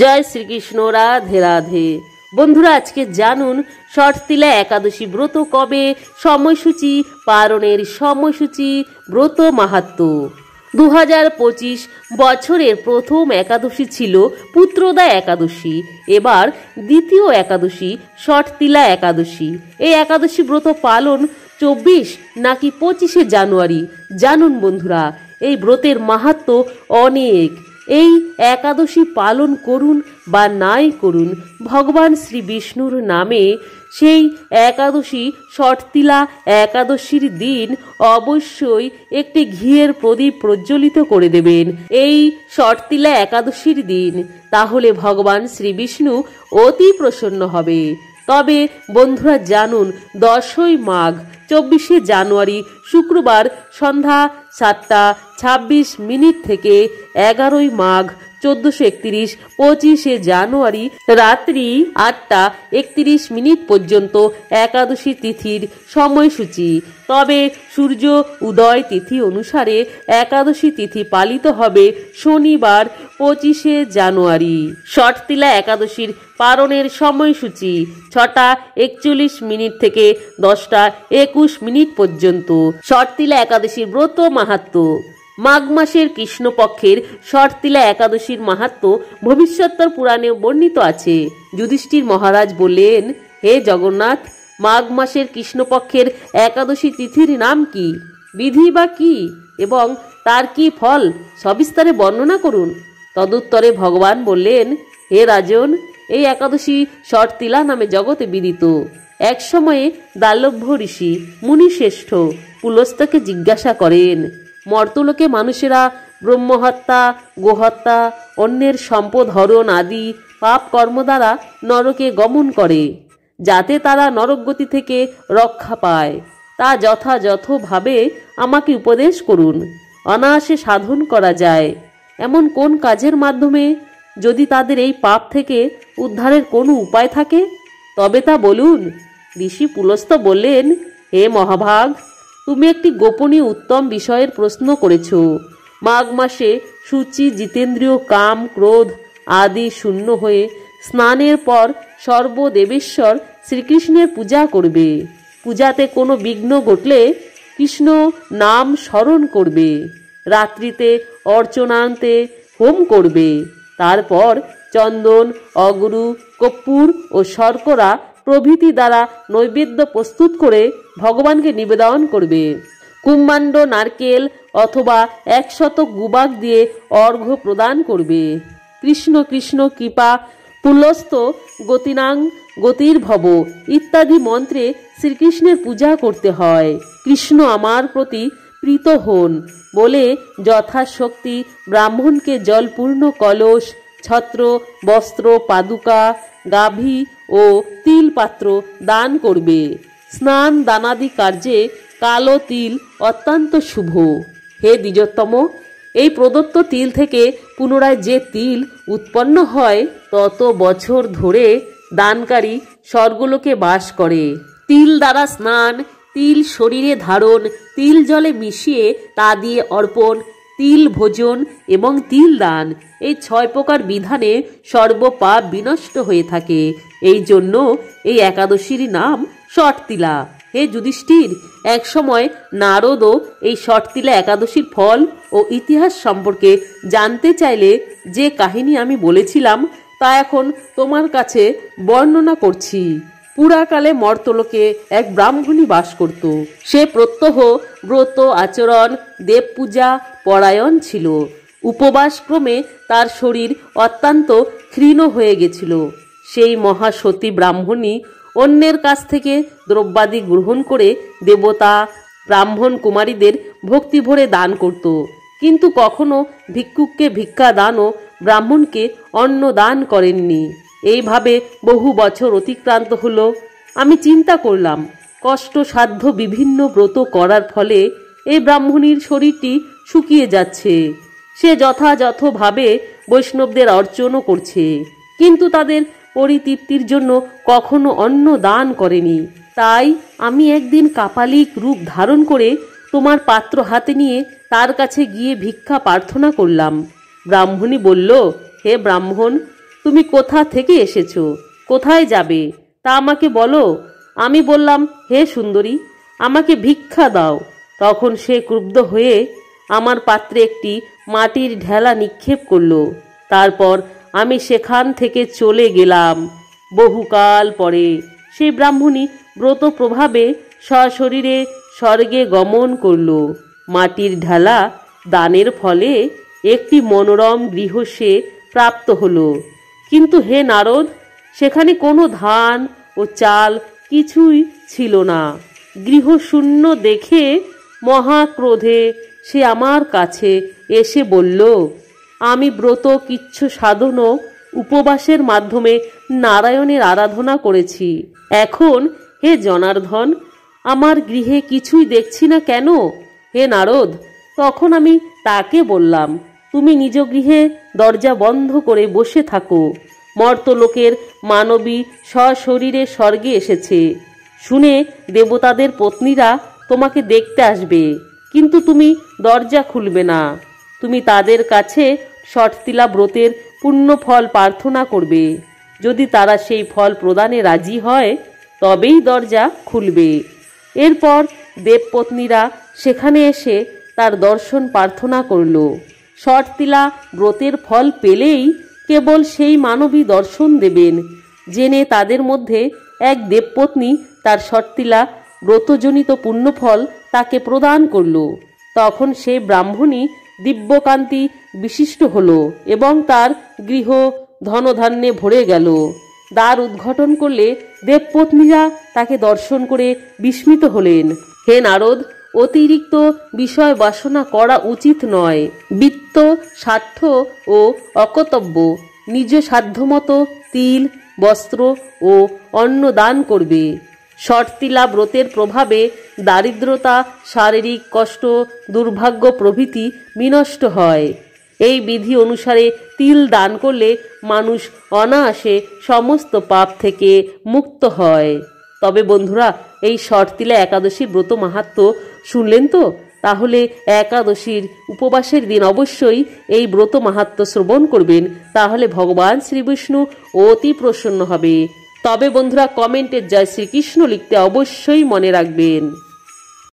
জয় শ্রীকৃষ্ণ। রাধে রাধে। বন্ধুরা, আজকে জানুন ষটতিলা একাদশী ব্রত কবে, সময়সূচি, পালনের সময়সূচি, ব্রত মাহাত্ম্য। 2025 বছরের প্রথম একাদশী ছিল পুত্রদা একাদশী। এবার দ্বিতীয় একাদশী ষটতিলা একাদশী। এই একাদশী ব্রত পালন 24 নাকি 25শে জানুয়ারি জানুন বন্ধুরা। এই ব্রতের মাহাত্ম্য অনেক। এই একাদশী পালন করুন বা নাই করুন, ভগবান শ্রী বিষ্ণুর নামে সেই একাদশী ষটতিলা একাদশীর দিন অবশ্যই একটি ঘিয়ের প্রদীপ প্রজ্বলিত করে দেবেন এই ষটতিলা একাদশীর দিন। তাহলে ভগবান শ্রী বিষ্ণু অতি প্রসন্ন হবে। তবে বন্ধুরা জানুন 10ই মাঘ 24শে জানুয়ারি শুক্রবার সন্ধ্যা 7:26 থেকে 11ই মাঘ 1431 25শে জানুয়ারি রাত্রি 8:31 পর্যন্ত একাদশী তিথির সময়সূচি। তবে সূর্য উদয় তিথি অনুসারে একাদশী তিথি পালিত হবে শনিবার 25শে জানুয়ারি। ষটতিলা একাদশীর পালনের সময়সূচি 6:41 থেকে 10:21 পর্যন্ত। ষটতিলা একাদশীর ব্রত মাহাত্ম্য। মাঘ মাসের কৃষ্ণপক্ষের ষটতিলা একাদশীর মাহাত্ম্য ভবিষ্যত্তর পুরাণে বর্ণিত আছে। যুধিষ্ঠির মহারাজ বললেন, হে জগন্নাথ, মাঘ মাসের কৃষ্ণপক্ষের একাদশী তিথির নাম কি, বিধি বা কি এবং তার কি ফল সবিস্তারে বর্ণনা করুন। তদুত্তরে ভগবান বললেন, হে রাজন, এই একাদশী ষটতিলা নামে জগতে বিদিত। এক সময়ে দাল্লভ্য ঋষি মুনিশ্রেষ্ঠ পুলস্তকে জিজ্ঞাসা করেন, মর্তলোকে মানুষেরা ব্রহ্মহত্যা, গোহত্যা, অন্যের সম্পদ হরণ আদি পাপ কর্ম দ্বারা নরকে গমন করে, যাতে তারা নরকগতি থেকে রক্ষা পায়, তা যথাযথভাবে আমাকে উপদেশ করুন। অনায়াসে সাধন করা যায় এমন কোন কাজের মাধ্যমে, যদি তাদের এই পাপ থেকে উদ্ধারের কোনো উপায় থাকে তবে তা বলুন। ঋষি পুলস্ত বললেন, হে মহাভাগ, তুমি একটি গোপনীয় উত্তম বিষয়ের প্রশ্ন করেছ। মাঘ মাসে সূচি, জিতেন্দ্রীয়, কাম, ক্রোধ আদি শূন্য হয়ে স্নানের পর সর্বদেবেশ্বর শ্রীকৃষ্ণের পূজা করবে। পূজাতে কোনো বিঘ্ন ঘটলে কৃষ্ণ নাম স্মরণ করবে। রাত্রিতে অর্চনান্তে হোম করবে। তারপর চন্দন, অগুরু, কর্পূর ও শর্করা প্রভৃতি দ্বারা নৈবেদ্য প্রস্তুত করে ভগবানকে নিবেদন করবে। কুম্মাণ্ড, নারকেল অথবা 100 গুবাক দিয়ে অর্ঘ্য প্রদান করবে। কৃষ্ণ কৃষ্ণ কৃপা পুলস্ত গতিনাং গতির্ভব ইত্যাদি মন্ত্রে শ্রীকৃষ্ণের পূজা করতে হয়। কৃষ্ণ আমার প্রতি প্রীত হন বলে যথাশক্তি ব্রাহ্মণকে জলপূর্ণ কলস, ছত্র, বস্ত্র, পাদুকা, গাভী ও তিল পাত্র দান করবে। স্নান দানাদি কার্যে কালো তিল অত্যন্ত শুভ। হে দ্বিজোত্তম, এই প্রদত্ত তিল থেকে পুনরায় যে তিল উৎপন্ন হয় তত বছর ধরে দানকারী স্বর্গলোকে বাস করে। তিল দ্বারা স্নান, তিল শরীরে ধারণ, তিল জলে মিশিয়ে তা দিয়ে অর্পণ, তিল ভোজন এবং তিল দান, এই 6 প্রকার বিধানে সর্বপাপ বিনষ্ট হয়ে থাকে। এই জন্য এই একাদশীর নাম ষটতিলা। হে যুধিষ্ঠির, এক সময় নারদও এই ষটতিলা একাদশীর ফল ও ইতিহাস সম্পর্কে জানতে চাইলে যে কাহিনী আমি বলেছিলাম তা এখন তোমার কাছে বর্ণনা করছি। পুরাকালে মর্তলোকে এক ব্রাহ্মণী বাস করত। সে প্রত্যহ ব্রত আচরণ, দেব পূজা পরায়ণ ছিল। উপবাসক্রমে তার শরীর অত্যন্ত ক্ষীণ হয়ে গেছিল। সেই মহাসতী ব্রাহ্মণী অন্যের কাছ থেকে দ্রব্যাদি গ্রহণ করে দেবতা, ব্রাহ্মণ কুমারীদের ভক্তি ভরে দান করত, কিন্তু কখনো ভিক্ষুককে ভিক্ষা দানও ব্রাহ্মণকে অন্ন দান করেননি। এইভাবে বহু বছর অতিক্রান্ত হলো। আমি চিন্তা করলাম, কষ্টসাধ্য বিভিন্ন ব্রত করার ফলে এই ব্রাহ্মণীর শরীরটি শুকিয়ে যাচ্ছে। সে যথাযথভাবে বৈষ্ণবদের অর্চনও করছে, কিন্তু তাদের পরিতৃপ্তির জন্য কখনো অন্ন দান করেনি। তাই আমি একদিন কাপালিক রূপ ধারণ করে তোমার পাত্র হাতে নিয়ে তার কাছে গিয়ে ভিক্ষা প্রার্থনা করলাম। ব্রাহ্মণী বলল, হে ব্রাহ্মণ, তুমি কোথা থেকে এসেছো, কোথায় যাবে তা আমাকে বলো। আমি বললাম, হে সুন্দরী, আমাকে ভিক্ষা দাও। তখন সে ক্রুদ্ধ হয়ে আমার পাত্রে একটি মাটির ঢেলা নিক্ষেপ করল। তারপর আমি সেখান থেকে চলে গেলাম। বহুকাল পরে সেই ব্রাহ্মণী ব্রত প্রভাবে সশরীরে স্বর্গে গমন করল। মাটির ঢেলা দানের ফলে একটি মনোরম গৃহ সে প্রাপ্ত হল। কিন্তু হে নারদ, সেখানে কোনো ধান ও চাল কিছুই ছিল না। গৃহশূন্য দেখে মহাক্রোধে সে আমার কাছে এসে বলল, আমি ব্রত কিচ্ছু সাধন ও উপবাসের মাধ্যমে নারায়ণের আরাধনা করেছি। এখন হে জনার্দন, আমার গৃহে কিছুই দেখছি না কেন? হে নারদ, তখন আমি তাকে বললাম, তুমি নিজ গৃহে দরজা বন্ধ করে বসে থাকো। মর্তলোকের মানবী সশরীরে স্বর্গে এসেছে। শুনে দেবতাদের পত্নীরা তোমাকে দেখতে আসবে, কিন্তু তুমি দরজা খুলবে না। তুমি তাদের কাছে ষটতিলা ব্রতের পুণ্য ফল প্রার্থনা করবে। যদি তারা সেই ফল প্রদানে রাজি হয় তবেই দরজা খুলবে। এরপর দেবপত্নীরা সেখানে এসে তার দর্শন প্রার্থনা করল। ষটতিলা ব্রতের ফল পেলেই কেবল সেই মানবী দর্শন দেবেন জেনে তাদের মধ্যে এক দেবপত্নী তার ষটতিলা ব্রতজনিত পুণ্যফল তাকে প্রদান করল। তখন সে ব্রাহ্মণী দিব্যকান্তি বিশিষ্ট হল এবং তার গৃহ ধনধান্যে ভরে গেল। দ্বার উদ্ঘাটন করলে দেবপত্নীরা তাকে দর্শন করে বিস্মিত হলেন। হে নারদ, অতিরিক্ত বিষয় বাসনা করা উচিত নয়। বিত্ত, স্বার্থ ও অকর্তব্য নিজ সাধ্যমতো তিল, বস্ত্র ও অন্ন দান করবে। ষটতিলা ব্রতের প্রভাবে দারিদ্রতা, শারীরিক কষ্ট, দুর্ভাগ্য প্রভৃতি বিনষ্ট হয়। এই বিধি অনুসারে তিল দান করলে মানুষ অনায়াসে সমস্ত পাপ থেকে মুক্ত হয়। তবে বন্ধুরা, এই ষটতিলা একাদশী ব্রত মাহাত্ম্য শুনলেন তো? তাহলে একাদশীর উপবাসের দিন অবশ্যই এই ব্রত মাহাত্ম্য শ্রবণ করবেন, তাহলে ভগবান শ্রীবিষ্ণু অতি প্রসন্ন হবে। তবে বন্ধুরা, কমেন্টে জয় শ্রীকৃষ্ণ লিখতে অবশ্যই মনে রাখবেন।